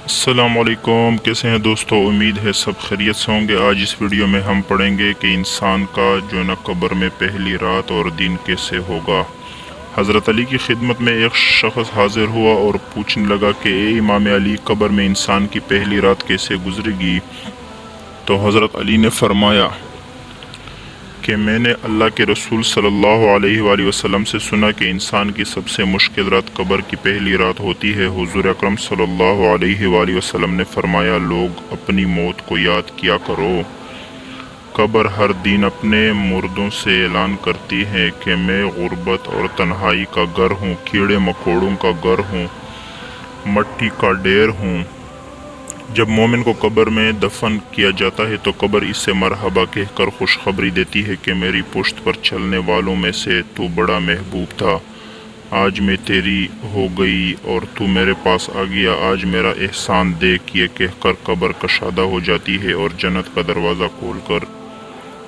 السلام علیکم، کیسے ہیں دوستو؟ امید ہے سب خیریت سے ہوں گے۔ آج اس ویڈیو میں ہم پڑھیں گے کہ انسان کا جو نا قبر میں پہلی رات اور دن کیسے ہوگا۔ حضرت علی کی خدمت میں ایک شخص حاضر ہوا اور پوچھنے لگا کہ اے امام علی، قبر میں انسان کی پہلی رات کیسے گزرے گی؟ تو حضرت علی نے فرمایا کہ میں نے اللہ کے رسول صلی اللہ علیہ وآلہ وسلم سے سنا کہ انسان کی سب سے مشکل رات قبر کی پہلی رات ہوتی ہے۔ حضور اکرم صلی اللہ علیہ وآلہ وسلم نے فرمایا، لوگ اپنی موت کو یاد کیا کرو۔ قبر ہر دن اپنے مردوں سے اعلان کرتی ہے کہ میں غربت اور تنہائی کا گھر ہوں، کیڑے مکوڑوں کا گھر ہوں، مٹی کا ڈھیر ہوں۔ جب مومن کو قبر میں دفن کیا جاتا ہے تو قبر اس سے مرحبا کہہ کر خوشخبری دیتی ہے کہ میری پشت پر چلنے والوں میں سے تو بڑا محبوب تھا، آج میں تیری ہو گئی اور تو میرے پاس آ گیا، آج میرا احسان دیکھ۔ یہ کہہ کر قبر کشادہ ہو جاتی ہے اور جنت کا دروازہ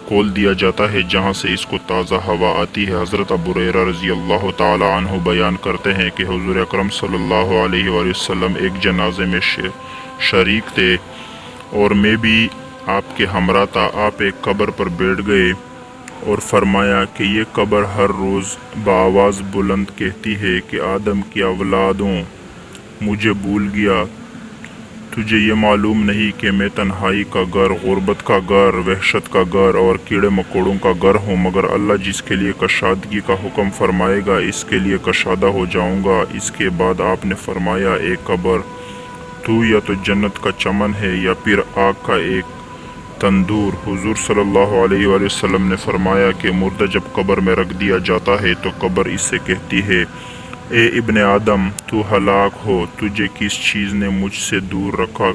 کھول دیا جاتا ہے، جہاں سے اس کو تازہ ہوا آتی ہے۔ حضرت ابو ہریرہ رضی اللہ تعالی عنہ بیان کرتے ہیں کہ حضور اکرم صلی اللہ علیہ وآلہ وسلم ایک جنازے میں شریک تھے اور میں بھی آپ کے ہمراہ تھا۔ آپ ایک قبر پر بیٹھ گئے اور فرمایا کہ یہ قبر ہر روز بآواز بلند کہتی ہے کہ آدم کی اولادوں، مجھے بھول گیا، تجھے یہ معلوم نہیں کہ میں تنہائی کا گھر، غربت کا گھر، وحشت کا گھر اور کیڑے مکوڑوں کا گھر ہوں، مگر اللہ جس کے لیے کشادگی کا حکم فرمائے گا اس کے لیے کشادہ ہو جاؤں گا۔ اس کے بعد آپ نے فرمایا، اے قبر، تو یا تو جنت کا چمن ہے یا پھر آگ کا ایک تندور۔ حضور صلی اللہ علیہ وآلہ وسلم نے فرمایا کہ مردہ جب قبر میں رکھ دیا جاتا ہے تو قبر اس سے کہتی ہے، اے ابن آدم، تو ہلاک ہو، تجھے کس چیز نے مجھ سے دور رکھا؟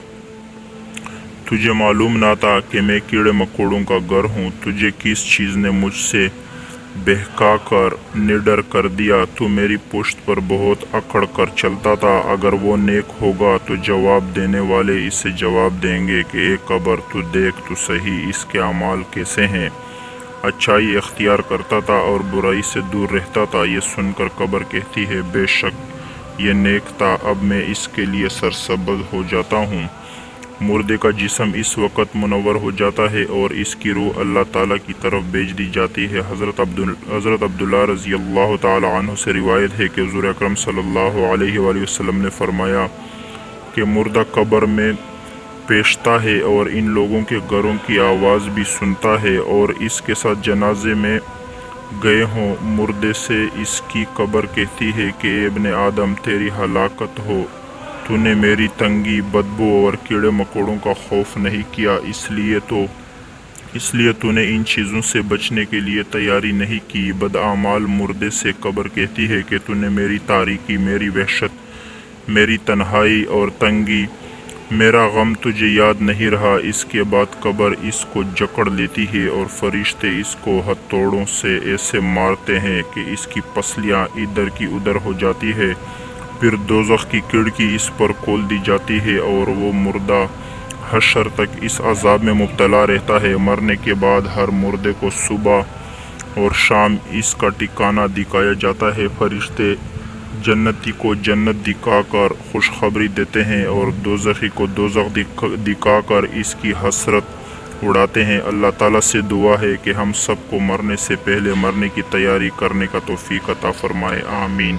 تجھے معلوم نہ تھا کہ میں کیڑے مکوڑوں کا گھر ہوں؟ تجھے کس چیز نے مجھ سے بہکا کر نڈر کر دیا؟ تو میری پشت پر بہت اکڑ کر چلتا تھا، اگر وہ نیک ہوگا تو جواب دینے والے اس سے جواب دیں گے کہ اے قبر، تو دیکھ تو صحیح اس کے اعمال کیسے ہیں، اچھائی اختیار کرتا تھا اور برائی سے دور رہتا تھا۔ یہ سن کر قبر کہتی ہے، بے شک یہ نیک تھا، اب میں اس کے لیے سرسبز ہو جاتا ہوں۔ مردے کا جسم اس وقت منور ہو جاتا ہے اور اس کی روح اللہ تعالیٰ کی طرف بھیج دی جاتی ہے۔ حضرت عبداللہ رضی اللہ تعالی عنہ سے روایت ہے کہ حضور اکرم صلی اللہ علیہ وآلہ وسلم نے فرمایا کہ مردہ قبر میں پیشتا ہے اور ان لوگوں کے گھروں کی آواز بھی سنتا ہے اور اس کے ساتھ جنازے میں گئے ہوں۔ مردے سے اس کی قبر کہتی ہے کہ اے ابن آدم، تیری ہلاکت ہو، تو نے میری تنگی، بدبو اور کیڑے مکوڑوں کا خوف نہیں کیا، اس لیے تو نے ان چیزوں سے بچنے کے لیے تیاری نہیں کی۔ بدعمال مردے سے قبر کہتی ہے کہ تو نے میری تاریکی، میری وحشت، میری تنہائی اور تنگی، میرا غم تجھے یاد نہیں رہا۔ اس کے بعد قبر اس کو جکڑ لیتی ہے اور فرشتے اس کو ہتھوڑوں سے ایسے مارتے ہیں کہ اس کی پسلیاں ادھر کی ادھر ہو جاتی ہے۔ پھر دوزخ کی کھڑکی اس پر کھول دی جاتی ہے اور وہ مردہ حشر تک اس عذاب میں مبتلا رہتا ہے۔ مرنے کے بعد ہر مردے کو صبح اور شام اس کا ٹھکانہ دکھایا جاتا ہے۔ فرشتے جنتی کو جنت دکھا کر خوشخبری دیتے ہیں اور دوزخی کو دوزخ دکھا کر اس کی حسرت اڑاتے ہیں۔ اللہ تعالیٰ سے دعا ہے کہ ہم سب کو مرنے سے پہلے مرنے کی تیاری کرنے کا توفیق عطا فرمائے، آمین۔